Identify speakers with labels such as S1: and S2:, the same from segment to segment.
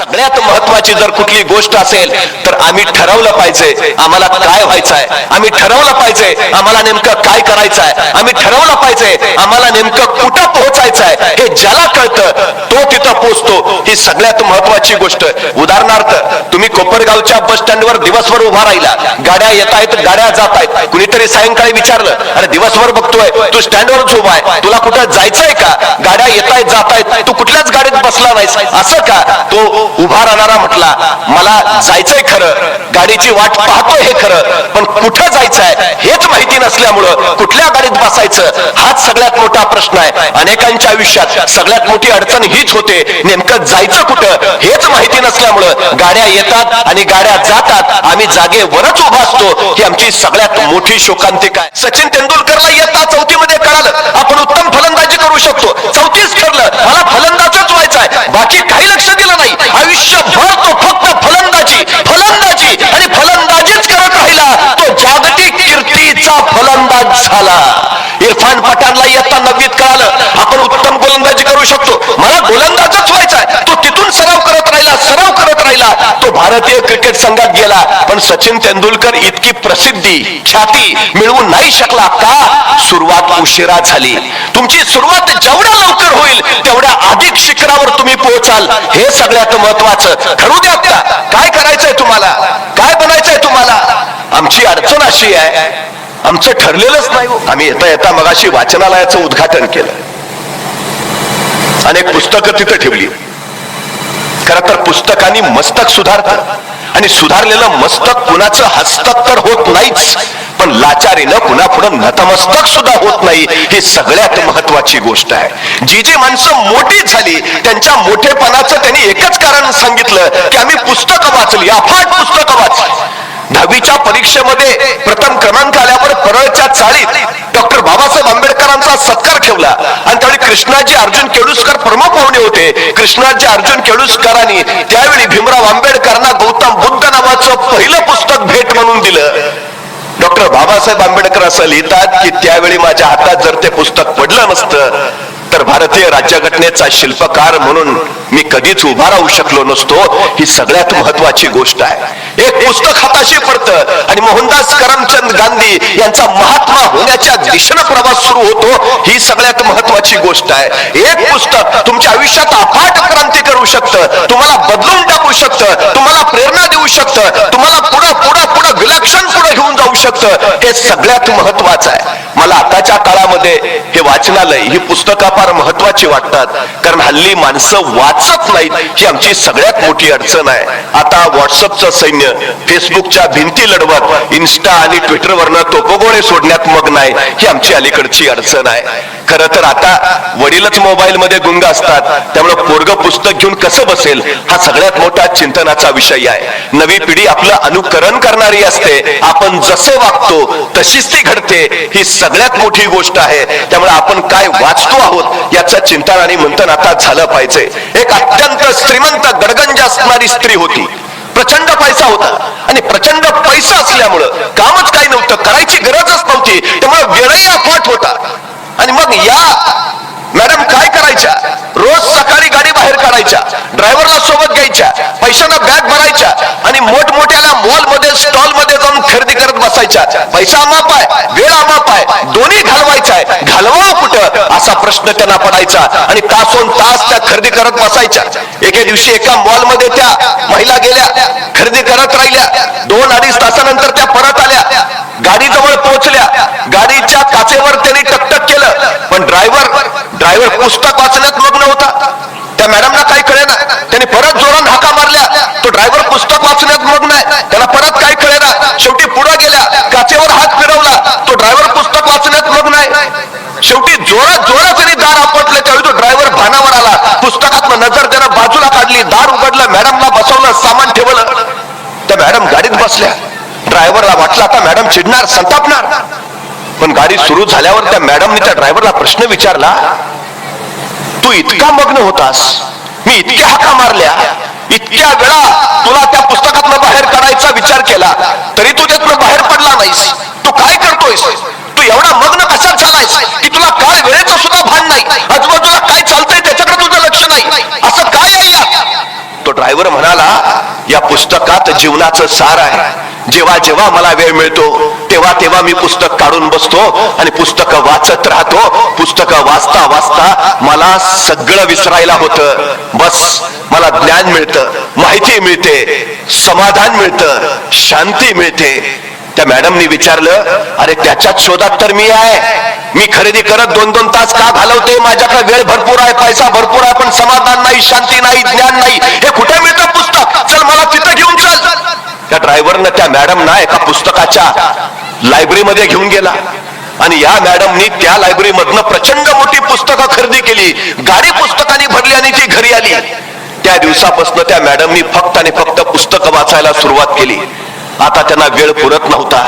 S1: सगळ्यात महत्वाची जर कुठली गोष्ट असेल तर आम्ही ठरवलं पाहिजे आम्हाला काय व्हायचंय, आम्ही ठरवलं पाहिजे आम्हाला नेमकं काय करायचंय, आम्ही ठरवलं पाहिजे आम्हाला नेमकं कुठं पोहोचायचंय. हे ज्याला कळतं तो तिथं पोहोचतो. ही सगळ्यात महत्वाची गोष्ट. उदाहरणार्थ तुम्ही कोपरगावच्या बस स्टँडवर दिवसभर उभा राहिला, गाड्या येत आहेत गाड्या जात आहेत. कुणीतरी सायंकाळी विचारलं, अरे दिवसभर बघतोय तू स्टँडवरच उभा आहे, तुला कुठं जायचंय का? गाड्या येत आहेत जात आहेत, तू कुठल्याच गाडीत बसला नाहीस, असं का? तो उभा राहणारा म्हटला, मला जायचंय खरं, गाडीची वाट पाहतोय हे खरं, पण कुठं जायचंय हेच माहिती नसल्यामुळं कुठल्या गाडीत बसायचं हाच सगळ्यात मोठा प्रश्न आहे. अनेकांच्या आयुष्यात सगळ्यात मोठी अडचण हीच होते, नेमकं जायचं कुठं हेच माहिती नसल्यामुळं गाड्या येतात आणि गाड्या जातात, आम्ही जागेवरच उभा असतो. ही आमची सगळ्यात मोठी शोकांतिका आहे. सचिन तेंडुलकरला इयत्ता 4थी मध्ये कळालं आपण उत्तम फलंदाजी करू शकतो, 34 ठरलं मला फलंदाजच व्हायचंय, बाकी काही लक्ष दिलं नाही. आयुष्यभर तो फक्त फलंदाजी फलंदाजी आणि फलंदाजीच करत राहिला. तो जागतिक कीर्तीचा फलंदाज झाला. इरफान पठाणला इयत्ता 9वीत कळालं आपण उत्तम गोलंदाजी करू शकतो, मला गोलंदाजच व्हायचाय. तो तिथून सराव करत राहिला, तो भारतीय क्रिकेट संघात गेला. पण सचिन तेंडुलकर इतकी प्रसिद्धी ख्याती मिळवू नाही शकला का? सुरुवात उशिरा झाली. तुमची सुरुवात जेवढ्या लवकर होईल तेवढ्या अधिक शिखरावर तुम्ही पोहोचाल. हे सगळ्यात महत्वाचं. ठरवू द्या आता काय करायचंय तुम्हाला, काय बनायचंय तुम्हाला. आमची अडचण अशी आहे, आमचं ठरलेलंच नाही. आम्ही येता येता मगाशी वाचनालयाचं उद्घाटन केलं, अनेक पुस्तकं तिथं ठेवली. खरं तर पुस्तकांनी मस्तक सुधारतं आणि सुधारलेलं मस्तक कुणाचं हस्तक तर होत नाहीच, पण लाचारीनं कुणापुढं नतमस्तक सुद्धा होत नाही. ही सगळ्यात महत्वाची गोष्ट आहे. जी जी माणसं मोठी झाली त्यांच्या मोठेपणाचं त्यांनी एकच कारण सांगितलं की आम्ही पुस्तकं वाचली, अफाट पुस्तकं वाचली. 10वीच्या परीक्षेमध्ये प्रथम क्रमांक आल्यावर परळच्या चाळीत डॉक्टर बाबासाहेब आंबेडकरांचा सत्कार ठेवला आणि त्यावेळी कृष्णाजी अर्जुन केळुसकर प्रमुख पाहुणे होते. कृष्णाजी अर्जुन केळुसकरांनी त्यावेळी भीमराव आंबेडकरांना गौतम बुद्ध नावाचं पहिलं पुस्तक भेट म्हणून दिलं. डॉक्टर बाबासाहेब आंबेडकर असं लिहितात की त्यावेळी माझ्या हातात जर ते पुस्तक पडलं नसतं तर भारतीय राज्यघटनेचा शिल्पकार म्हणून मी कधीच उभा राहू शकलो नसतो. ही सगळ्यात महत्वाची गोष्ट आहे. एक पुस्तक हाताशी पडतं आणि मोहनदास करमचंद गांधी यांचा महात्मा होण्याच्या दिशेनं प्रवास सुरू होतो. ही सगळ्यात महत्वाची गोष्ट आहे. एक पुस्तक तुमच्या आयुष्यात अफाट क्रांती करू शकतं, तुम्हाला बदलून टाकू शकतं, तुम्हाला प्रेरणा देऊ शकतं, तुम्हाला पुढं पुढं पुढं विलक्षण पुढे घेऊन जाऊ शकतं. हे सगळ्यात महत्वाचं आहे. मला आताच्या काळामध्ये हे वाचनालय ही पुस्तकं फार महत्वाची वाटतात, कारण हल्ली माणसं वाचत नाहीत. ही आमची सगळ्यात मोठी अडचण आहे. आता व्हॉट्सअपचं सैन्य फेसबुकच्या भिंती लढवत इन्स्टा आणि ट्विटरवरनं तोपोगोळे सोडण्यात मग्न आहे. ही आमची अलीकडची अडचण आहे. खरं तर आता वडीलच मोबाईल मध्ये गुंग असतात, त्यामुळे पोरग पुस्तक घेऊन कसं बसेल हा सगळ्यात मोठा चिंतनाचा विषय आहे. नवी पिढी आपलं अनुकरण करणारी असते, आपण जसे वागतो तशीच ती घडते. ही सगळ्यात मोठी गोष्ट आहे. त्यामुळे आपण काय वाचतो आहोत याचं चिंतन आणि मंथन आता झालं पाहिजे. एक अत्यंत श्रीमंत गडगंज असणारी स्त्री होती, प्रचंड पैसा होता आणि प्रचंड पैसा असल्यामुळं कामच काही नव्हतं, करायची गरजच नव्हती, त्यामुळे वेळही अफाट होता. आणि मग या मॅडम काय करायच्या, रोज सकाळी गाडी बाहेर काढायच्या, ड्रायव्हरला सोबत घ्यायच्या, पैशांना बॅग भरायच्या आणि मोठमोठ्याला मॉलमध्ये स्टॉलमध्ये जाऊन खरेदी करत बसायच्या. पैसा अमाप आहे, वेळ अमाप आहे, दोन्ही घालवायचा आहे, घालवावं कुठं असा प्रश्न त्यांना पडायचा आणि तासोन तास त्या खरेदी करत बसायच्या. एके दिवशी एका मॉलमध्ये त्या महिला गेल्या, खरेदी करत राहिल्या. 2-2.5 तासानंतर त्या परत आल्या, गाडीजवळ पोहोचल्या. गाडीच्या काचेवर त्यांनी टकटक केलं, पण ड्रायव्हर पुस्तक वाचण्यात मग्न होता. त्या मॅडमला काही कळेना, त्यांनी परत जोरात हाका मारल्या. तो ड्रायव्हर पुस्तक वाचण्यात मग्न आहे, त्याला परत काही कळेना. शेवटी पुढे गेल्या, काचेवर हात फिरवला, तो ड्रायव्हर पुस्तक वाचण्यात मग्न आहे. शेवटी जोरात त्यांनी दार आपटले. त्यावेळी तो ड्रायव्हर भानावर आला, पुस्तकात नजर त्यानं बाजूला काढली, दार उघडलं, मॅडमला बसवलं, सामान ठेवलं. त्या मॅडम गाडीत बसल्या. ड्रायव्हरला वाटलं आता मॅडम चिडणार, संतापणार. पण गाडी सुरू झाल्यावर त्या मॅडमने त्या ड्रायव्हरला प्रश्न विचारला, तू इतका मग्न होतास, मी इतक्या हाका मारल्या, इतक्या वेळा तुला त्या पुस्तकातनं बाहेर काढायचा विचार केला, तरी तू त्यातनं बाहेर पडला नाहीस. तू काय करतोयस, तू एवढा मग्न कशात झालायस की तुला काळ वेळेचं सुद्धा भान नाही, आजूबाजूला काय चालतंय त्याच्याकडे तुझं लक्ष नाही, असं काय आहे? तो ड्रायव्हर ड्रायव्हर म्हणाला, या पुस्तकात जीवनाचं सार आहे. जेव्हा जेव्हा मला वेळ मिळतो तेव्हा तेव्हा मी पुस्तक काढून बसतो आणि पुस्तक वाचत राहतो. पुस्तक वाचता वाचता मला सगळं विसरायला होतं. बस मला ज्ञान मिळतं, माहिती मिळते, समाधान मिळतं, शांती मिळते. त्या मॅडमनी विचारलं, अरे त्याच्याच शोधात तर मी आहे. मी खरेदी करत 2-2 तास का घालवते? माझ्याकडे वेळ भरपूर आहे, पैसा भरपूर आहे, पण समाधान नाही, शांती नाही, ज्ञान नाही. हे कुठे मिळतं पुस्तक? चल मला तिथं घेऊन चल. त्या ड्रायव्हरनं त्या मॅडमना एका पुस्तकाच्या लायब्ररीमध्ये घेऊन गेला आणि या मॅडमनी त्या लायब्ररी मधनं प्रचंड मोठी पुस्तकं खरेदी केली. गाडी पुस्तकांनी भरली आणि ती घरी आली. त्या दिवसापासून त्या मॅडमनी फक्त आणि फक्त पुस्तकं वाचायला सुरुवात केली. आता त्यांना वेळ पुरत नव्हता.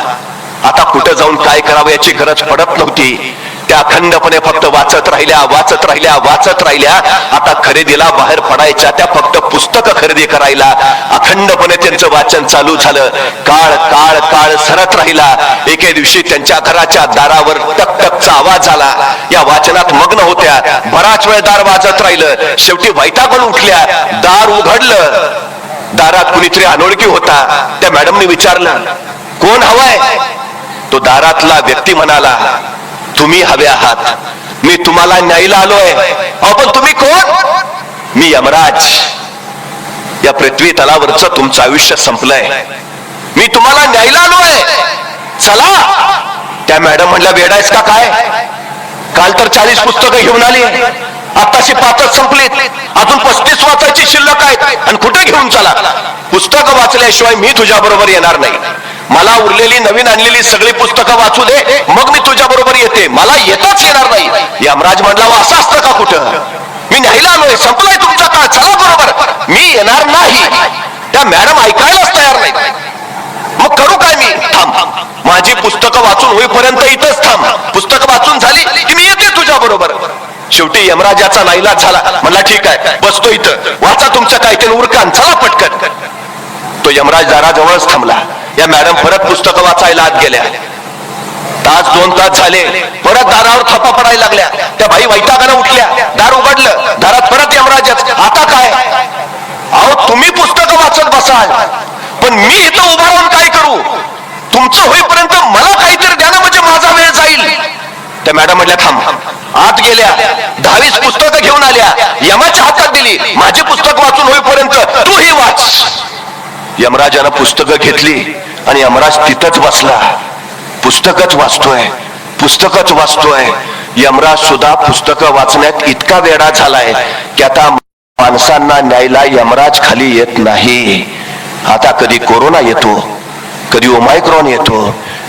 S1: आता कुठे जाऊन काय करावं याची गरज पडत नव्हती. त्या अखंडपणे फक्त वाचत राहिल्या, वाचत राहिल्या, वाचत राहिल्या. आता खरेदीला बाहेर पडायच्या त्या फक्त पुस्तकं खरेदी करायला. अखंडपणे त्यांचं वाचन चालू झालं. काळ काळ काळ सरत राहिला. एके दिवशी त्यांच्या घराच्या दारावर टक टकचा आवाज आला. या वाचनात मग्न होत्या. बराच वेळ दार वाजत राहिलं. शेवटी वैतागून उठल्या. दार उघडलं. दारात कुणीतरी अनोळखी होता. त्या मॅडमने विचारलं, कोण हवाय? तो दारातला व्यक्ती म्हणाला, तुम्ही हवे आहात. मी तुम्हाला न्यायला आलोय. पण तुम्ही कोण? मी यमराज. या पृथ्वी तलावरचं तुमचं आयुष्य संपलंय. मी तुम्हाला न्यायला आलोय. चला. त्या मॅडम म्हणल्या, वेडायस का काय? काल तर 40 पुस्तकं घेऊन आली, आताशी 5च संपलीत, अजून 35 वाचायची शिल्लक आहेत आणि कुठे घेऊन चला? पुस्तकं वाचल्याशिवाय मी तुझ्या बरोबर येणार नाही. मला उरलेली नवीन आणलेली सगळी पुस्तकं वाचू दे, मग मी तुझ्या बरोबर येते. मला येताच येणार नाही. यमराज म्हणला, असं असतं का कुठं? मी न्यायला आलोय, संपलाय तुमचा काळ, चला बरोबर. मी येणार नाही. त्या मॅडम ऐकायलाच तयार नाही. मग करू काय मी? थांब, माझी पुस्तकं वाचून होईपर्यंत इथंच थांब. पुस्तकं वाचून झाली की मी येते तुझ्या बरोबर. शेवटी यमराजाचा नाईलाज झाला. म्हणला, ठीक आहे, बसतो इथं, वाचा तुमचं काय ते उरकान, चला पटकन. तो यमराज दाराजवळच थांबला. या मॅडम परत पुस्तकं वाचायला आत गेल्या. 1-2 तास झाले. परत दारावर थापा पडायला लागल्या. त्या बाई वैतागानं उठल्या. दार उघडलं. दारात परत यमराजच. आता काय? अहो, तुम्ही पुस्तकं वाचत बसाल, पण मी इथं उभा राहून काय करू? तुमचं होईपर्यंत मला काहीतरी द्या ना, म्हणजे माझा वेळ जाईल. त्या मॅडम म्हटल्या, थांब. आत गेल्या. 10-20 पुस्तकं घेऊन आल्या. यमाच्या हातात दिली. माझी पुस्तक वाचून होईपर्यंत तूही वाच. यमराजानं पुस्तकं घेतली आणि यमराज तिथंच बसला. पुस्तकच वाचतोय, पुस्तकच वाचतोय. यमराज सुद्धा पुस्तकं वाचण्यात इतका वेडा झालाय की आता माणसांना न्यायला यमराज खाली येत नाही. आता कधी कोरोना येतो, कधी ओमायक्रॉन येतो,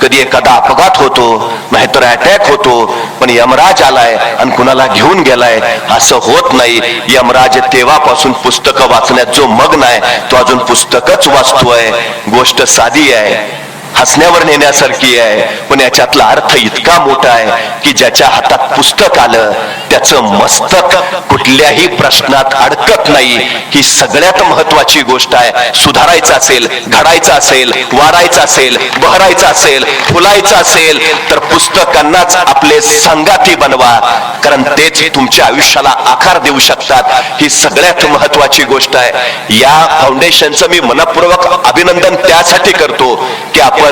S1: कधी एखादा अपघात होतो, नाहीतर अटॅक होतो, पण यमराज आलाय आणि कुणाला घेऊन गेलाय असं होत नाही. यमराज तेव्हापासून पुस्तकं वाचण्यात जो मग्न आहे तो अजून पुस्तकच वाचतोय. गोष्ट साधी आहे, हसण्यावर नेण्यासारखी आहे, पण याच्यातला अर्थ इतका मोठा आहे की ज्याच्या हातात पुस्तक आलं त्याचं मस्तक कुठल्याही प्रश्नात अडकत नाही. ही सगळ्यात महत्वाची गोष्ट आहे. सुधारायचं असेल, घडायचं असेल, वाढायचं असेल, बहरायचं असेल, फुलायचं असेल तर पुस्तकांनाच आपले संगाती बनवा, कारण तेच तुमच्या आयुष्याला आकार देऊ शकतात. ही सगळ्यात महत्वाची गोष्ट आहे. या फाउंडेशनचं मी मनपूर्वक अभिनंदन त्यासाठी करतो की आपण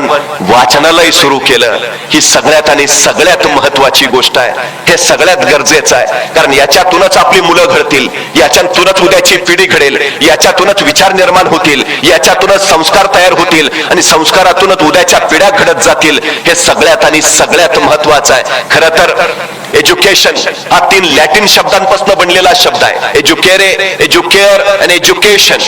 S1: वाचनालय सुरू केलं. ही सगळ्यात आणि सगळ्यात महत्वाची गोष्ट आहे. हे सगळ्यात गरजेचं आहे, कारण याच्यातूनच आपली मुलं घडतील, याच्यातूनच उद्याची पिढी घडेल, याच्यातूनच विचार निर्माण होतील, याच्यातूनच संस्कार तयार होतील आणि संस्कारातूनच उद्याच्या पिढ्या घडत जातील. हे सगळ्यात आणि सगळ्यात महत्वाचं आहे. खरं तर एज्युकेशन हा 3 लॅटिन शब्दांपासून बनलेला शब्द आहे. एज्युकेरे, एज्युकेअर आणि एज्युकेशन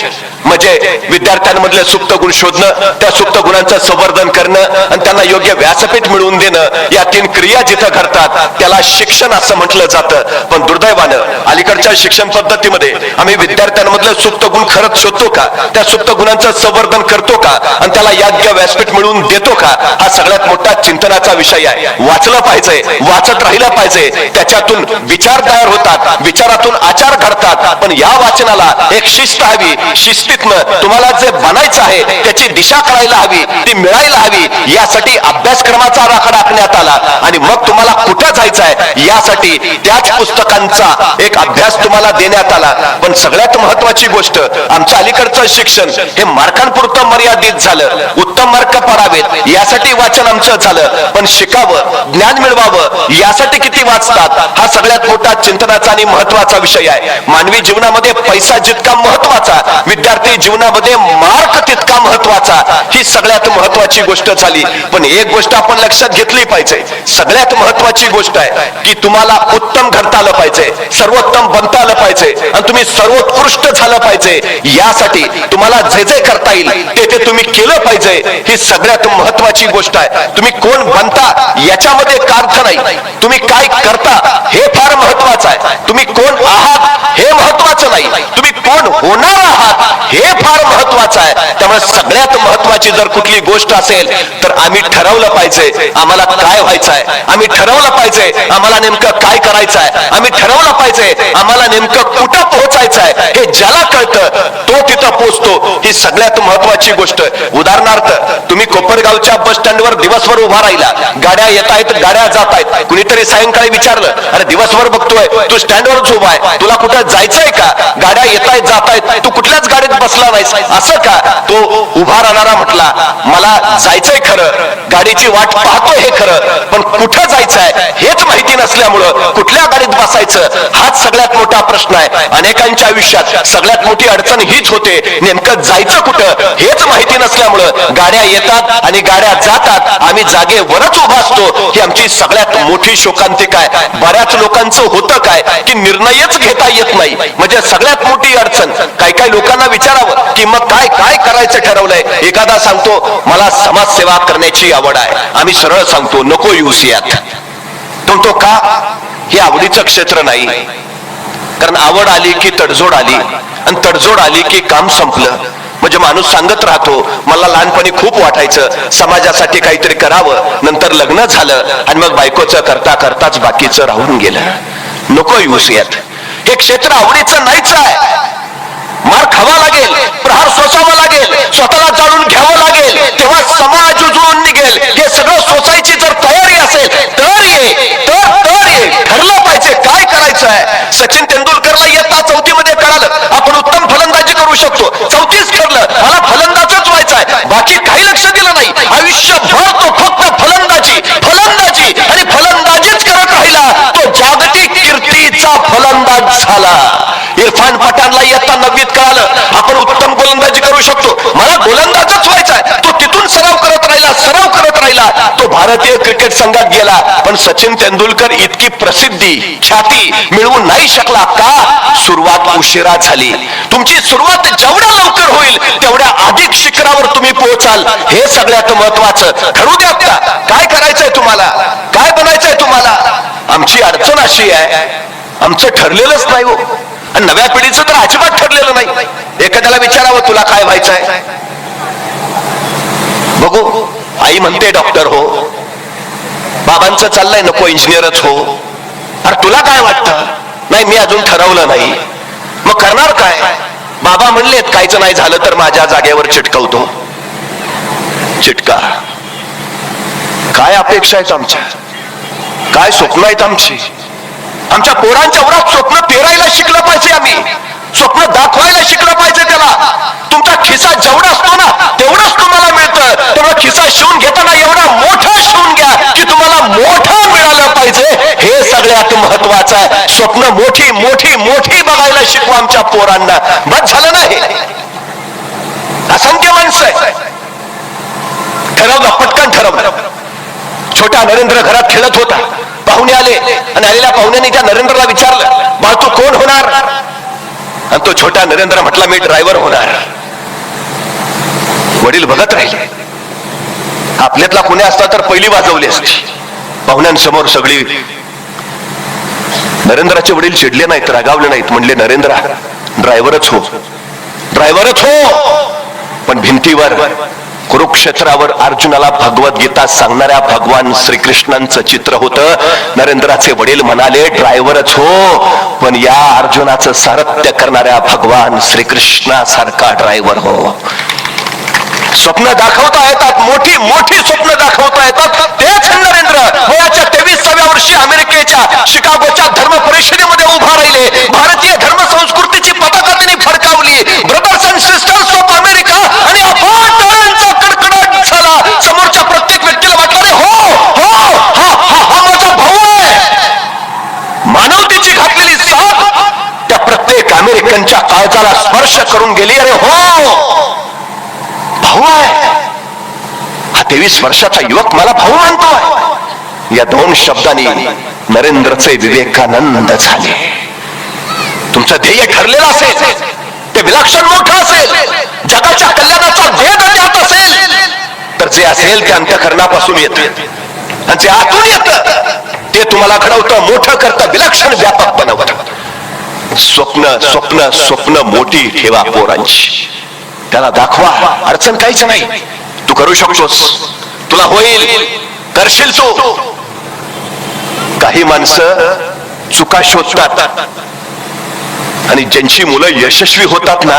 S1: म्हणजे विद्यार्थ्यांमधले सुप्त गुण शोधणं, त्या सुप्त गुणांचं संवर्धन करणं आणि त्यांना योग्य व्यासपीठ मिळवून देणं. या 3 क्रिया जिथं घडतात त्याला शिक्षण असं म्हटलं जातं. पण दुर्दैवानं अलीकडच्या शिक्षण पद्धतीमध्ये आम्ही विद्यार्थ्यांमधले सुप्त गुण खरंच शोधतो का? त्या सुप्त गुणांचं संवर्धन करतो का? आणि त्याला योग्य व्यासपीठ मिळवून देतो का? हा सगळ्यात मोठा चिंतनाचा विषय आहे. वाचलं पाहिजे, वाचत राहिलं पाहिजे, त्याच्यातून विचार तयार होतात, विचारातून आचार घडतात. पण या वाचनाला एक शिस्त हवी. शिस्तीतनं तुम्हाला जे बनायचं आहे त्याची दिशा कळायला हवी, ती मिळायला करायला हवी यासाठी अभ्यासक्रमाचा आराखडा आखण्यात आला आणि मग तुम्हाला कुठं जायचं आहे यासाठी त्याच पुस्तकांचा एक अभ्यास तुम्हाला देण्यात आला. पण सगळ्यात महत्वाची गोष्ट, आमचं अलीकडचं शिक्षण हे मार्कांपुरतं मर्यादित झालं. उत्तम मार्क पडावेत यासाठी वाचन आमचं झालं, पण शिकावं, ज्ञान मिळवावं यासाठी किती वाचतात हा सगळ्यात मोठा चिंतनाचा आणि महत्वाचा विषय आहे. मानवी जीवनामध्ये पैसा जितका महत्वाचा, विद्यार्थी जीवनामध्ये मार्क तितका महत्वाचा, ही सगळ्यात महत्वाची गोष्ट झाली. पण एक गोष्ट आपण लक्षात घेतली पाहिजे, सगळ्यात महत्वाची गोष्ट आहे की तुम्हाला उत्तम घडता आलं पाहिजे, सर्वोत्तम बनता आलं पाहिजे आणि तुम्ही सर्वोत्कृष्ट झालं पाहिजे. यासाठी तुम्हाला जे जे करता येईल ते तुम्ही केलं पाहिजे. ही सगळ्यात महत्वाची गोष्ट आहे. तुम्ही कोण बनता याच्यामध्ये का अर्थ नाही, तुम्ही काय करता हे फार महत्वाचं आहे. तुम्ही कोण आहात हे महत्वाचं नाही, तुम्ही कोण होणार आहात हे फार महत्वाचं आहे. त्यामुळे सगळ्यात महत्वाची जर कुठली गोष्ट असेल तर आम्ही ठरवलं पाहिजे आम्हाला काय व्हायचं आहे, आम्ही ठरवलं पाहिजे आम्हाला नेमकं काय करायचं आहे, आम्ही ठरवलं पाहिजे आम्हाला नेमकं कुठं पोहोचायचं आहे. हे ज्याला कळतं तो तिथं पोहोचतो. ही सगळ्यात महत्वाची गोष्ट. उदाहरणार्थ, तुम्ही कोपरगावच्या बस स्टँडवर दिवसभर उभा राहिला, गाड्या येत आहेत, गाड्या जात आहेत, कुणीतरी सायंकाळी विचारलं, अरे दिवसभर बघतोय तू स्टँडवरच उभा आहे, तुला कुठं जायचंय का, गाड्या येत आहेत जात आहेत, तू कुठल्याच गाडीत बसला नाहीस असं का? तो उभा राहणारा म्हटला, मला जायचंय खरं, गाडीची वाट पाहतोय हे खरं, पण कुठं जायचंय हेच माहिती नसल्यामुळं कुठल्या गाडीत बसायचं हाच सगळ्यात मोठा प्रश्न आहे. अनेकांच्या आयुष्यात सगळ्यात मोठी अडचण हीच होते, नेमकं जायचं कुठं हेच माहिती नसल्यामुळं गाड्या येतात आणि गाड्या जातात, आम्ही जागेवरच उभा असतो. ही आमची सगळ्यात मोठी शोकांतिका आहे. बऱ्याच लोकांचं होतं काय की निर्णयच घेता येत नाही, म्हणजे सगळ्यात मोठी अडचण. काही लोकांना विचारावं की मग काय काय करायचं ठरवलंय, एखादा सांगतो मला समाजसेवा करण्याची आवड आहे, आम्ही सरळ सांगतो नको येऊस यात. तो का? हे आवडीचं क्षेत्र नाही. कारण आवड आली की तडजोड आली आणि तडजोड आली की काम संपलं. म्हणजे माणूस सांगत राहतो, मला लहानपणी खूप वाटायचं समाजासाठी काहीतरी करावं, नंतर लग्न झालं आणि मग बायकोचं करता करताच बाकीचं राहून गेलं. नको येऊस यात. हे क्षेत्र आवडीचं नाहीच आहे. मार खावा लागेल, प्रहार सोसावा लागेल, स्वतःला जाणून घ्यावं लागेल, तेव्हा समाज उजळून निघेल. हे सगळं सोसायची जर तयारी असेल तर ये ठरलं पाहिजे काय करायचं आहे. सचिन तेंडुलकरला इयत्ता 4थी मध्ये कळालं आपण उत्तम फलंदाजी करू शकतो, 34 ठरलं मला फलंदाजच व्हायचं आहे, बाकी काही लक्ष दिलं नाही. आयुष्यभर तो फक्त फलंदाजी आणि फलंदाजीच करत राहिला. तो जागतिक कीर्तीचा फलंदाज झाला. इरफान पठाणला इयत्ता 9वीत कळालं आपण उत्तम गोलंदाजी करू शकतो, मला गोलंदाजच व्हायचा आहे. तो तिथून सराव करत राहिला, तो भारतीय क्रिकेट संघात गेला. पण सचिन तेंडुलकर इतकी प्रसिद्धी ख्याती मिळवू नाही शकला का? सुरुवात उशिरा झाली. तुमची सुरुवात जेवढ्या लवकर होईल तेवढ्या अधिक शिखरावर तुम्ही पोहोचाल. हे सगळ्यात महत्वाचं. ठरवू द्या आता काय करायचंय तुम्हाला, काय बनायचंय तुम्हाला. आमची अडचण अशी आहे, आमचं ठरलेलंच नाही हो, आणि नव्या पिढीचं तर अजिबात ठरलेलं नाही. एखाद्याला विचारावं तुला काय व्हायचंय, बघू आई म्हणते डॉक्टर हो, बाबांचं चाललंय नको इंजिनियरच हो. अरे तुला काय वाटतं? नाही मी अजून ठरवलं नाही. मग करणार काय? बाबा म्हणलेत कायचं नाही झालं तर माझ्या जागेवर चिटकवतो. चिटका. काय अपेक्षा आहेत आमच्या, काय स्वप्न आहेत आमची. आमच्या पोरांच्या वरात स्वप्न पेरायला शिकलं पाहिजे, आम्ही स्वप्न दाखवायला शिकलं पाहिजे त्याला. तुमचा खिसा जेवढा असतो ना तेवढंच तुम्हाला मिळतं, तेवढा खिसा शिवून घेताना एवढा मोठा शिवून घ्या की तुम्हाला मोठं मिळालं पाहिजे. हे सगळ्यात महत्वाचं आहे. स्वप्न मोठी मोठी मोठी बघायला शिकवा आमच्या पोरांना. बस झालं नाही. असंख्य माणसं आहे, ठरवलं पटकन ठरवलं. छोटा नरेंद्र घरात खेळत होता, पाहुणे आले आणि आलेल्या पाहुण्यांनी त्या नरेंद्रला विचारलं बाळ तू कोण होणार? आणि तो छोटा नरेंद्र म्हटला मी ड्रायव्हर होणार. वडील बघत राहिले. आपल्यातला कुणी असता तर पहिली वाजवली असती पाहुण्यांसमोर सगळी. नरेंद्राचे वडील चिडले नाहीत, रागावले नाहीत, म्हणले नरेंद्र ड्रायव्हरच हो, ड्रायव्हरच हो. पण भिंतीवर कुरुक्षेत्रावर अर्जुनाला भगवद्गीता सांगणाऱ्या भगवान श्रीकृष्णांचं चित्र होतं. नरेंद्राचे वडील म्हणाले ड्रायव्हरच हो, पण या अर्जुनाचं सारथ्य करणाऱ्या भगवान श्रीकृष्णासारखा ड्रायव्हर हो. स्वप्न दाखवता येतात, मोठी मोठी स्वप्न दाखवता येतात. तेच नरेंद्र वयाच्या 23व्या वर्षी अमेरिकेच्या शिकागोच्या धर्म परिषदेमध्ये उभा राहिले. भारतीय धर्म संस्कृतीची पताका त्यांनी फडकावली. Brothers and sisters of America आणि अफाट टाळ्यांचा कडकडाट झाला. समोरच्या प्रत्येक व्यक्तीला वाटलं हो हो हा माझा भाऊ आहे. मानवतेची घातलेली साथ त्या प्रत्येक अमेरिकनच्या काळजाला स्पर्श करून गेली. अरे हो भाऊ आहे. हा 23 वर्षाचा युवक मला भाऊ मानतोय. या 2 शब्दांनी नरेंद्रचे विवेकानंद झाले. तुमचं ध्येय ठरलेलं असेल, ते विलक्षण मोठं असेल, जगाच्या कल्याणाचा वेध त्यात असेल, तर जे असेल ते अंतःकरणापासून येतं आणि जे आतून येतं ते तुम्हाला घडवतं, मोठं करतं, विलक्षण व्यापक बनवतं. स्वप्न स्वप्न स्वप्न मोठी ठेवा पोरांची. त्याला दाखवा, अडचण काहीच नाही. तू करू शकतोस, तुला होईल, करशील तू. काही माणसं चुका शोधतात आणि ज्यांची मुलं यशस्वी होतात ना,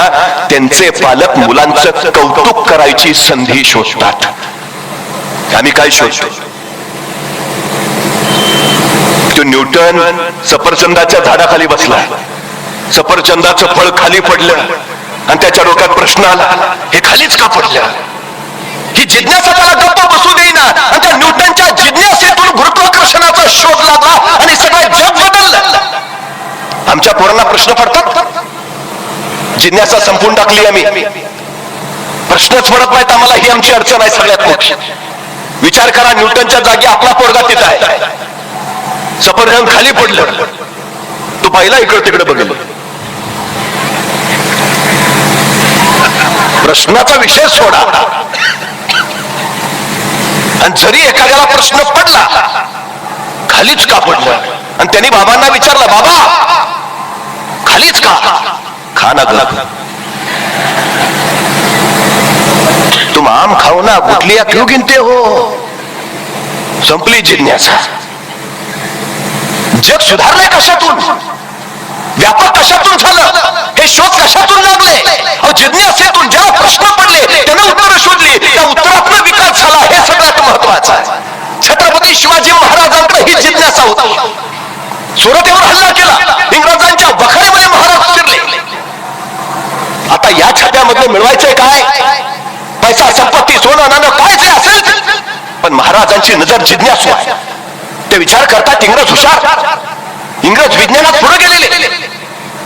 S1: त्यांचे पालक मुलांचं कौतुक करायची संधी शोधतात. आम्ही काय शोधतो? तो न्यूटन सफरचंदाच्या झाडाखाली बसला, सफरचंदाचं फळ खाली पडलं आणि त्याच्या डोक्यात प्रश्न आला, हे खालीच का पडलं? ही जिज्ञासा त्याला गप्प बसू देईना आणि त्या न्यूटनच्या जिज्ञासेतून गुरुत्वाकर्षणाचा शोध लागला आणि सगळं जग बदललं. आमच्या पोरांना प्रश्न पडतात, जिज्ञासा संपून टाकली आम्ही, प्रश्नच पडत नाहीत आम्हाला. ही आमची अडचण आहे सगळ्यात मोठी. विचार करा, न्यूटनच्या जागी आपला पोरगा तिथं आहे, सफरचंद खाली पडलं, तो पाहिला इकडे तिकडे बघेल. प्रश्नाचा विषय सोडा. आणि जरी एखाद्याला प्रश्न पडला खालीच का पडलं आणि त्यांनी बाबांना विचारलं, बाबा खालीच का? खाना गलत. तुम आम खाओ ना, गुठलियां क्यों गिनते हो? संपली जिज्ञासा. जग सुधारलंय कशातून? व्यापक कशातून झालं? हे शोध कशातून लागले? जिज्ञासेतून ज्याला प्रश्न पडले त्याने उत्तर शोधली, त्या उत्तरातून विकास झाला. हे सगळ्यात महत्वाचं आहे. छत्रपती शिवाजी महाराजांकडे ही जिज्ञासा होती. सुरतेवर हल्ला केला, इंग्रजांच्या वखाऱ्यामध्ये महाराज शिरले. आता या छाप्यामध्ये मिळवायचंय काय? पैसा, संपत्ती, सोनं नाणं काय जे असेल, पण महाराजांची नजर जिज्ञासू आहे. ते विचार करतात इंग्रज हुशार, इंग्रज विज्ञानात पुढे गेलेले,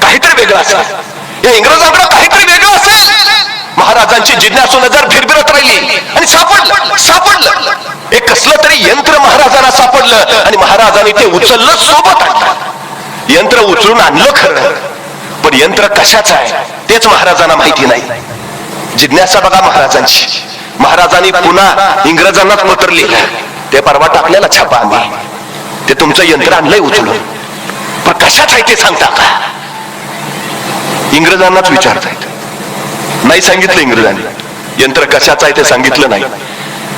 S1: काहीतरी वेगळं असेल, या इंग्रजांकडे काहीतरी वेगळं असेल. महाराजांची जिज्ञासू नजर फिरफिरत राहिली आणि सापडलं एक कसलं तरी यंत्र महाराजांना सापडलं आणि महाराजांनी ते उचललं, सोबत आणलं. यंत्र उचलून आणलं खरं, पण यंत्र कशाचं आहे तेच महाराजांना माहिती नाही. जिज्ञासा बघा महाराजांची. महाराजांनी पुन्हा इंग्रजांना पत्र लिहिलं, ते परवा टाकलेला छापा आम्ही, ते तुमचं यंत्र आणलंय उचलून, पण कशाच आहे ते सांगता का? इंग्रजांनाच विचारतायत. नाही सांगितलं इंग्रजांनी, यंत्र कशाचं आहे ते सांगितलं नाही.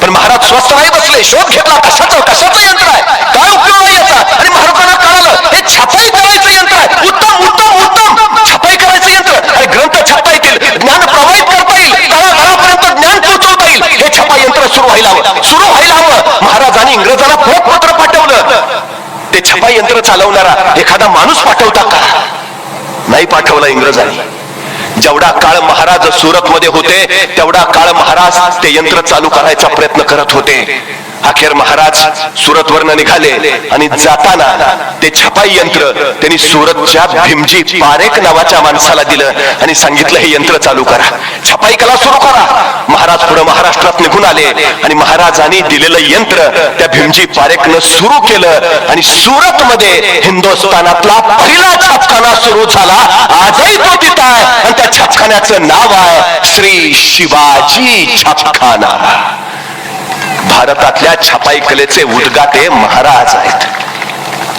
S1: पण महाराज स्वस्त नाही बसले, शोध घेतला, कशाचं यंत्र आहे, काय उपयोग आहे याचा? आणि महाराजांना कळालं हे छापाई करायचं यंत्र आहे. उत्तम उत्तम उत्तम, छापाई करायचं यंत्र. आणि ग्रंथ छापता येतील, ज्ञान प्रवाहित करता येईल, तळागाळापर्यंत ज्ञान पोहोचवता येईल. हे छापा यंत्र सुरू व्हायला हवं. महाराजांनी इंग्रजांना पत्र पाठवलं. ते छापा यंत्र चालवणारा एखादा माणूस पाठवता का? नाही पाठवला इंग्रजांनी. जेवढा काळ महाराज सुरत मध्ये होते तेवढा काळ महाराज ते यंत्र चालू करायचा प्रयत्न करत होते. अखेर महाराज सुरतवरनं निघाले आणि जाताना ते छपाई यंत्र त्यांनी सुरतच्या भीमजी पारेख नावाच्या माणसाला दिलं आणि सांगितलं, हे यंत्र चालू करा, छपाई कला सुरू करा. महाराज पुढे महाराष्ट्रात निघून आले आणि महाराजांनी दिलेलं यंत्र त्या भीमजी पारेखनं सुरू केलं आणि सुरत मध्ये हिंदुस्थानातला पहिला छापखाना सुरू झाला. आजही तो तिथं आहे आणि त्या छापखान्याचं नाव आहे श्री शिवाजी छापखाना. भारतातल्या छपाई कलेचे उद्गाते महाराज आहेत.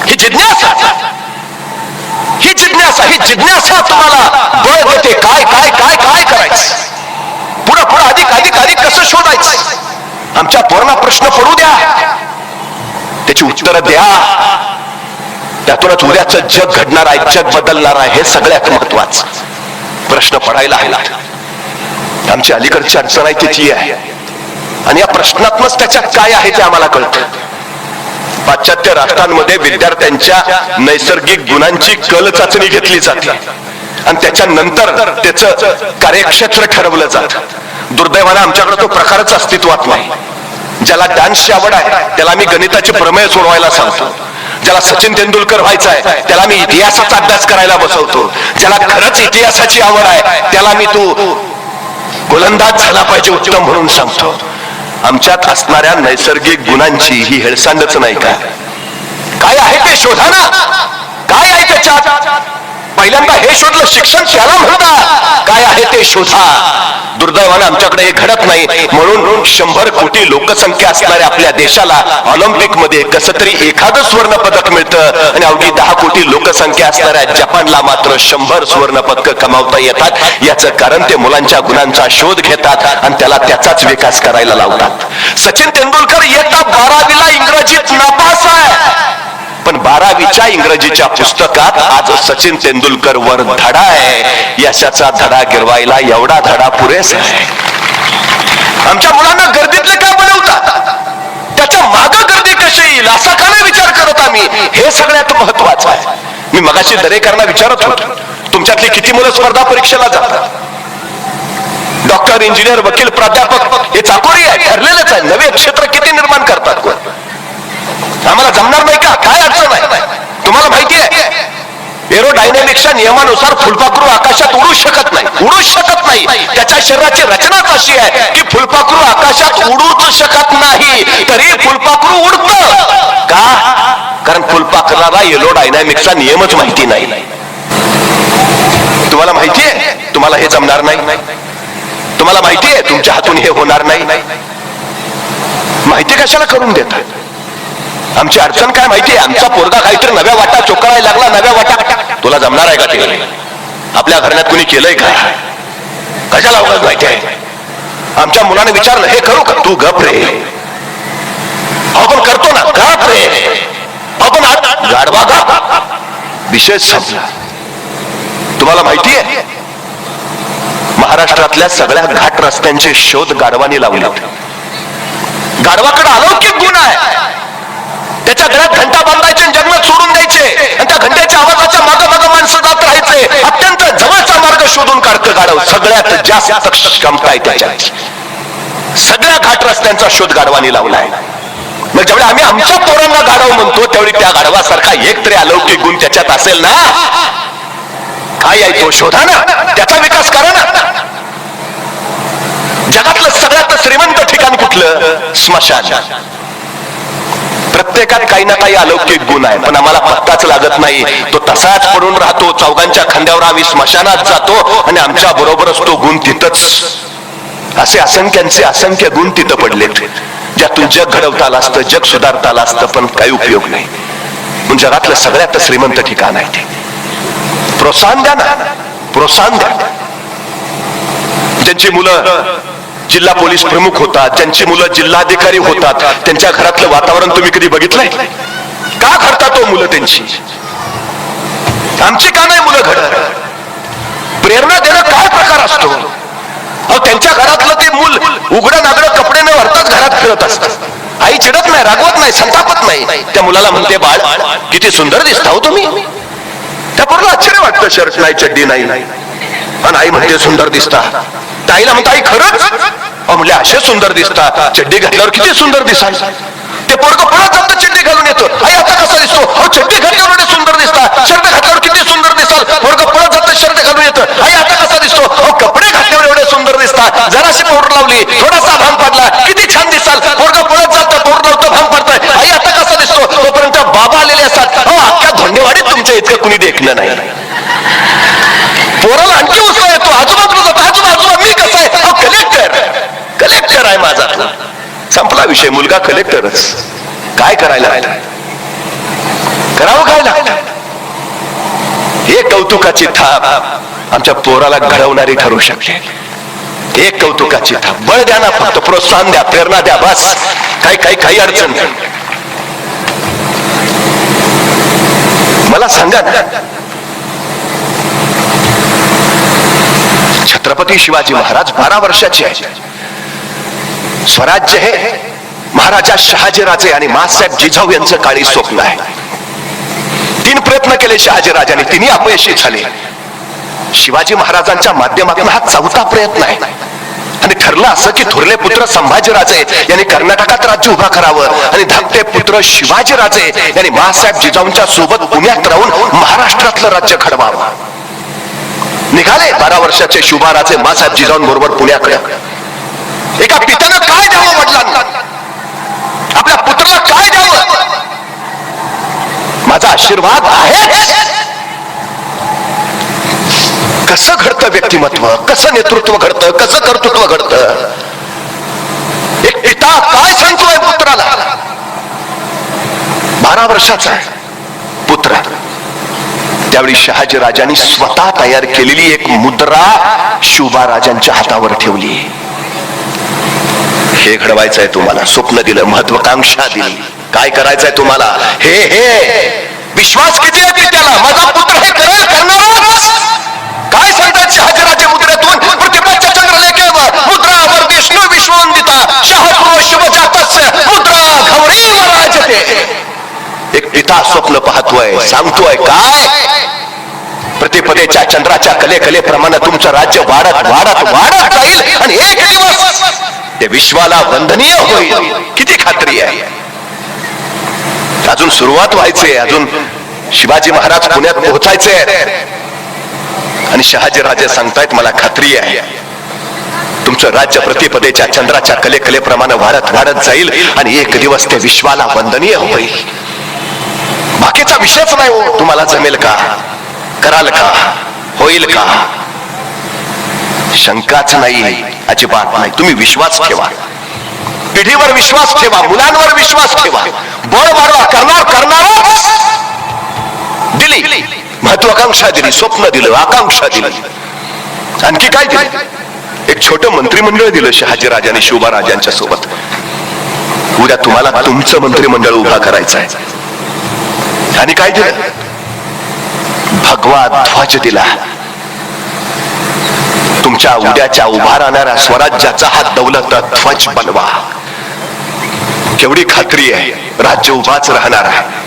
S1: ही जिज्ञासा तुम्हाला बळ देते. काय काय काय काय करायचं, पुढं पुढं अधिक कसं शोधायचं. आमच्या पोरांना प्रश्न पडू द्या, त्याची उत्तरं द्या. त्यातूनच उद्याचं जग घडणार आहे, जग बदलणार आहे. हे सगळ्यात महत्वाचं. प्रश्न पडायला हवा. आमची अलीकडची अडचण आहे त्याची आहे, आणि या प्रश्नातनच त्याच्यात काय आहे ते आम्हाला कळतं. पाश्चात्य राष्ट्रांमध्ये विद्यार्थ्यांच्या नैसर्गिक गुणांची कल चाचणी घेतली जाते आणि त्याच्यानंतर त्याचं कार्यक्षेत्र ठरवलं जातं. दुर्दैवाने आमच्याकडे तो प्रकारच अस्तित्वात नाही. ज्याला डान्सची आवड आहे त्याला मी गणिताचे प्रमेय सोडवायला सांगतो. ज्याला सचिन तेंडुलकर व्हायचं आहे त्याला मी इतिहासाचा अभ्यास करायला बसवतो. ज्याला खरंच इतिहासाची आवड आहे त्याला मी तू गोलंदाज झाला पाहिजे उत्तम म्हणून सांगतो. आमच्यात असणाऱ्या नैसर्गिक गुणांची ही हेळसांडच नाही का? काय आहे ते शोधा ना. काय आहे त्याच्यात? पहिल्यांदा हे शोधलं शिक्षण त्याला म्हणतात. काय आहे ते शोधा. दुर्दैवाने आमच्याकडे हे घडत नाही. म्हणून 100 कोटी लोकसंख्या असणाऱ्या आपल्या देशाला ऑलिम्पिक मध्ये कसं तरी एखादं स्वर्ण पदक मिळतं आणि अवघी 10 कोटी लोकसंख्या असणाऱ्या जपानला मात्र 100 स्वर्ण पदक कमावता येतात. याचं कारण ते मुलांच्या गुणांचा शोध घेतात आणि त्याला त्याचाच विकास करायला लावतात. सचिन तेंडुलकर इयत्ता 12वीला इंग्रजीत नापास आहे, पण 12वीच्या इंग्रजीच्या पुस्तकात आज सचिन तेंडुलकर वर धडा आहे. यशाचा धडा गिरवायला एवढा धडा पुरेसा आहे. आमच्या मुलांना गर्दीतले काय बनवतात, त्याच्या माग गर्दी कशी येईल असा का नाही विचार करत आम्ही. हे सगळ्यात महत्वाचं आहे. मी मगाशी दरेकरांना विचारत होतो, तुमच्यातली किती मुलं स्पर्धा परीक्षेला जातात? डॉक्टर, इंजिनियर, वकील, प्राध्यापक हे चाकोरी आहे, ठरलेलंच आहे. नवे क्षेत्र किती निर्माण करतात? आम्हाला जमणार नाही का? काय अडचण आहे? तुम्हाला माहिती आहे एरोडायनॅमिक्सच्या नियमानुसार फुलपाखरू आकाशात उडू शकत नाही. त्याच्या शरीराची रचनाच अशी आहे की फुलपाखरू आकाशात उडूच शकत नाही, तरी फुलपाखरू उडतं का? कारण फुलपाखराला एरोडायनॅमिक्सचा नियमच माहिती नाही. तुम्हाला माहिती आहे तुम्हाला हे जमणार नाही. तुम्हाला माहिती आहे तुमच्या हातून हे होणार नाही. माहिती कशाला करून देतात? आमची अडचण काय माहितीये? आमचा पोरगा काहीतरी नव्या वाटा चोकाळायला लागला. नव्या वाटा तुला जमणार आहे का? ते आपल्या घरात कुणी केलंय का? कशाला उगाच माहिती आहे? आमच्या मुलाने विचारलं हे करू का? तू गप रे. आपण करतो ना, गप रे. आपण गाढवा गा. विषय संपला. तुम्हाला माहिती आहे महाराष्ट्रातल्या सगळ्या घाट रस्त्यांचे शोध गाढवानी लावले. गाढवाकडे अलौकिक गुण आहे. त्याच्या घरात घंटा बांधायचे, जंगलात सोडून द्यायचे आणि त्या घंट्याच्या आवाजाच्या मागे मागे माणसं जात राहायचे. अत्यंत जवळचा मार्ग शोधून काढतं गाढव. सगळ्यात जास्त क्षमता आहे त्याच्यात. सगळ्या घाट रस्त्यांचा शोध गाढवानी लावलाय. मग जेवढे आम्ही आमच्या पोरांना गाढव म्हणतो तेवढी त्या गाढवासारखा एक तरी अलौकिक गुण त्याच्यात असेल ना. काय आहे तो? शोधा ना, त्याचा विकास करा ना. जगातलं सगळ्यात श्रीमंत ठिकाण कुठलं? स्मशान. प्रत्येकात काही ना काही अलौकिक गुण आहे, पण आम्हाला पत्ताच लागत नाही. तो तसाच पडून राहतो. चौघांच्या खांद्यावर आम्ही स्मशानात जातो आणि आमच्या बरोबरच तो गुण तिथंच. असे असंख्यांचे असंख्य गुण तिथं पडलेत ज्यातून जग घडवता आलं असतं, जग सुधारता आलं असतं, पण काही उपयोग नाही. पण जगातलं सगळ्यात श्रीमंत ठिकाण आहे ते. प्रोत्साहन द्या ना, प्रोत्साहन द्या. ज्यांची मुलं जिल्हा पोलीस प्रमुख होतात, ज्यांची मुलं जिल्हाधिकारी होतात, त्यांच्या घरातलं वातावरण तुम्ही कधी बघितलंय का? घडतात तो मुलं त्यांची. आमची का नाही मुलं घडत? प्रेरणा देणं काय प्रकार असतो? त्यांच्या घरातलं ते मूल उघडं नागडं कपडे न भरताच घरात फिरत असतं. आई चिडत नाही, रागवत नाही, संतापत नाही. त्या मुलाला म्हणते बाळ किती सुंदर दिसता हो तुम्ही. त्या पोराला आश्चर्य वाटतं, शर्ट नाही, चड्डी नाही, आणि आई म्हणते सुंदर दिसता. ताईला म्हणता आई खरंच? म्हणले असे सुंदर दिसता, चड्डी घातल्यावर किती सुंदर दिसाल. ते पोरगं पळत जातं, चड्डी घालून येतो. आई आता कसा दिसतो? चड्डी घातल्यावर एवढे सुंदर दिसता, शर्ट घातल्यावर किती सुंदर दिसाल. पोरगं पळत जातं, शर्ट घालून येतं. आई आता कसा दिसतो? कपडे घातल्यावर एवढे सुंदर दिसता, जराशी पावडर लावली, थोडासा भांग पडला, किती छान दिसाल. पोरगं पळत जातं, पावडर लावतं, भांग पडतंय. आई आता कसा दिसतो? तोपर्यंत बाबा आलेले असतात. अख्ख्या धोंडेवाडीत तुमच्या इतकं कुणी देखणं नाही. पोराला आणखी उत्साह येतो, आजूबाजूला जातो, आजूबाजूला मी कसं आहे? कलेक्टर आहे माझा. संपला विषय. मुलगा कलेक्टरच. काय करायला करावं? काय लागतं? एक कौतुकाची थाप आमच्या पोराला घडवणारी ठरू शकते. एक कौतुकाची थाप. बळ द्या ना, फक्त प्रोत्साहन द्या, प्रेरणा द्या, बस. काही अडचण नाही. मला सांगा ना, छत्रपती छत्रपती शिवाजी महाराज 12 वर्षाचे आहेत. स्वराज्य हे महाराजा शहाजीराजे आणि माँसाहेब जिजाऊ यांचं काळी स्वप्न आहे. 3 प्रयत्न केले शहाजीराजांनी, 3ही अपयशी झाले. शिवाजी महाराजांच्या माध्यमातून हा 4था प्रयत्न आहे आणि ठरलं असं की थोरले पुत्र संभाजीराजे यांनी कर्नाटकात राज्य उभा करावं आणि धाकटे पुत्र शिवाजीराजे यांनी माँसाहेब जिजाऊंच्या सोबत पुण्यात राहून महाराष्ट्रातलं राज्य घडवावं. निघाले 12 वर्षाचे शुभाराजे माँसाहेब जिजाऊंबरोबर पुण्याकडे. एका पित्यानं काय द्यावं वडिलांना, आपल्या पुत्राला काय द्यावं? माझा आशीर्वाद आहे. कसं घडतं व्यक्तिमत्व, कसं नेतृत्व घडतं, कसं कर्तृत्व घडतं? एक पिता काय सांगतोय पुत्राला? 12 वर्षाचा पुत्र. त्यावेळी शहाजी राजांनी स्वतः तयार केलेली एक मुद्रा शुभाराजांच्या हातावर ठेवली. हे घडवायचंय तुम्हाला, स्वप्न दिलं, महत्वाकांक्षा दिली, काय करायचंय तुम्हाला, हे हे विश्वास किती आहे पित्याला, माझा पुत्र हे करेल, करणारच. काय सांगतात शहाजीराजे मुद्रेतून? प्रतिपक्ष चंद्रलेखेवर मुद्रावर विष्णू विश्ववंदिता शहापूर्व शुभजातस्य मुद्रा घवरी वराजते. एक पिता स्वप्न पाहतोय, सांगतोय काय? प्रतिपदेच्या चंद्राच्या कलेप्रमाणे तुमचं राज्य वाढत वाढत वाढत जाईल आणि एक दिवस ते विश्वाला वंदनीय होईल. किती खात्री आहे? अजून सुरुवात व्हायची, अजून शिवाजी महाराज पुण्यात पोहोचायचे आणि शहाजी राजे सांगतायत मला खात्री आहे तुमचं राज्य प्रतिपदेच्या चंद्राच्या कलेप्रमाणे वाढत वाढत जाईल आणि एक दिवस ते विश्वाला वंदनीय होईल. बाकीचा विषयच नाही हो. तुम्हाला जमेल का, कराल का, होईल का? शंकाच नाही, अजिबात नाही. तुम्ही विश्वास ठेवा, पिढीवर विश्वास ठेवा, मुलांवर विश्वास ठेवा, बळ वाढवा, करणार. दिली महत्वाकांक्षा दिली, स्वप्न दिलं, आकांक्षा दिली. आणखी काय दिलं? एक छोटं मंत्रिमंडळ दिलं शहाजी राजांनी शुभाराजांच्या सोबत. उद्या तुम्हाला तुमचं मंत्रिमंडळ उभा करायचं आहे. आणि काय दिलं? भगवा ध्वज दिला. तुमच्या उद्याच्या उभा राहणाऱ्या स्वराज्याचा हा दौलत ध्वज बनवा. केवढी खात्री आहे, राज्य उभाच राहणार आहे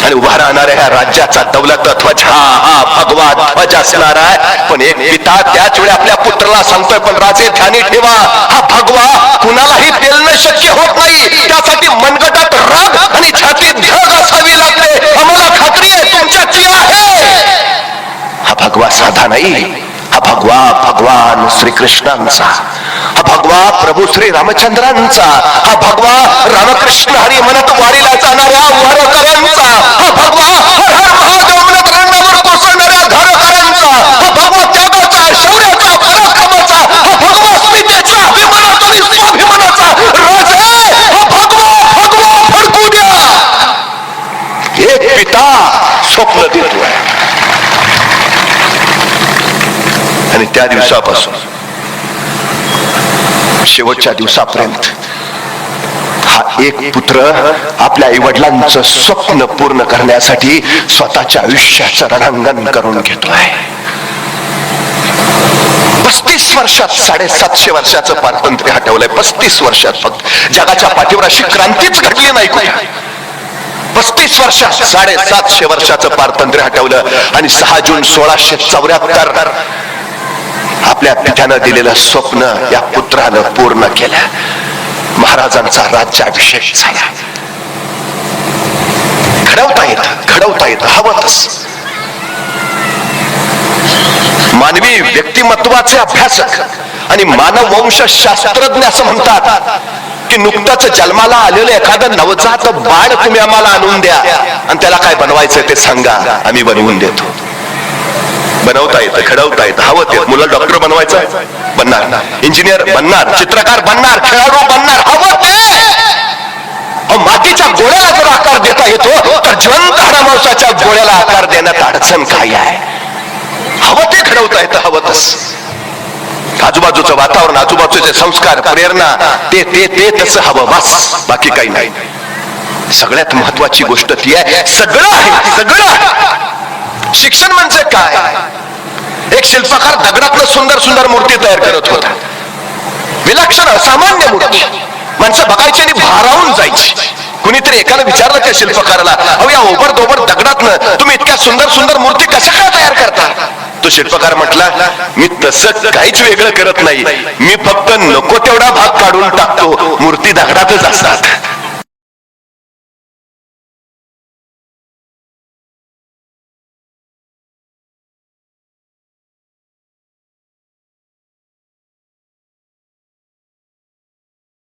S1: आणि उभा राहणाऱ्या ह्या राज्याचा दौलत ध्वज हा भगवा ध्वज असणार आहे. पण एक पिता त्याच वेळी आपल्या पुत्राला सांगतोय, पण राजे ध्यानी ठेवा, हा भगवा कुणालाही पेलणं शक्य होत नाही. त्यासाठी मनगटात राग आणि छातीत धग असावी लागते. आम्हाला खात्री आहे तुमच्याची आहे. हा भगवा साधा नाही, हा भगवा भगवान श्रीकृष्णांचा, हा भगवा प्रभू श्री रामचंद्रांचा, हा भगवा रामकृष्ण हरी म्हणत वारीला जाणाऱ्या वारकऱ्यांचा, हा भगवा हर हर महादेव म्हणत रंगावर कोसळणाऱ्या धारकऱ्यांचा, हा भगवा त्यागाचा, शौर्याचा, पराक्रमाचा, हा भगवा स्मितेचा, अभिमानाचा आणि स्वाभिमानाचा राज आहे. हा भगवा फडकू द्या. एक पिता स्वप्न देतोय आणि त्या दिवसापासून शेवटच्या दिवसापर्यंत हा एक पुत्र आपल्या आई वडिलांचं स्वप्न पूर्ण करण्यासाठी स्वतःच्या आयुष्याचं रणांगण करून घेतोय. 35 वर्षात 750 वर्षाचं पारतंत्र्य हटवलंय. 35 वर्षात फक्त जगाच्या पाठीवर अशी क्रांतीच घडली नाही कुठे. 35 वर्षात 750 वर्षाचं पारतंत्र्य हटवलं आणि 6 जून 1674 आपल्या पित्यानं दिलेलं स्वप्न या पुत्रानं पूर्ण केलं. महाराजांचा राज्याभिषेक झाला. घडवता येत हवंच. मानवी व्यक्तिमत्वाचे अभ्यासक आणि मानववंश शास्त्रज्ञ असं म्हणतात की नुकतंच जन्माला आलेलं एखादं नवजात बाळ तुम्ही आम्हाला आणून द्या आणि त्याला काय बनवायचं ते सांगा, आम्ही बनवून देतो. बनवता येतं, घडवता येतं, हवं ते. मुलं डॉक्टर बनवायचं, बनणार. इंजिनियर बनणार, चित्रकार बनणार, खेळाडू बनणार, हवं ते. मातीच्या गोळ्याला जर आकार देता येतो तर जिवंत हाडामांसाच्या गोळ्याला आकार देण्यात अडचण काय आहे? हवं ते घडवता येतं, हवंच. आजूबाजूचं वातावरण, आजूबाजूचे संस्कार, प्रेरणा, ते तसं हवं, बस, बाकी काही नाही. सगळ्यात महत्वाची गोष्ट ती आहे, सगळं आहे. शिक्षण म्हणजे काय? एक शिल्पकार दगडातनं सुंदर सुंदर मूर्ती तयार करत होता. विलक्षण असामान्य मूर्ती. माणसं बघायची आणि भारावून जायची. कुणीतरी एकानं विचारलं त्या शिल्पकाराला, अहो या ओबडधोबड दगडातनं तुम्ही इतक्या सुंदर सुंदर मूर्ती कशा काय तयार करता? तो शिल्पकार म्हटला, मी तसं काहीच वेगळं करत नाही, मी फक्त नको तेवढा भाग काढून टाकतो, मूर्ती दगडातच असतात.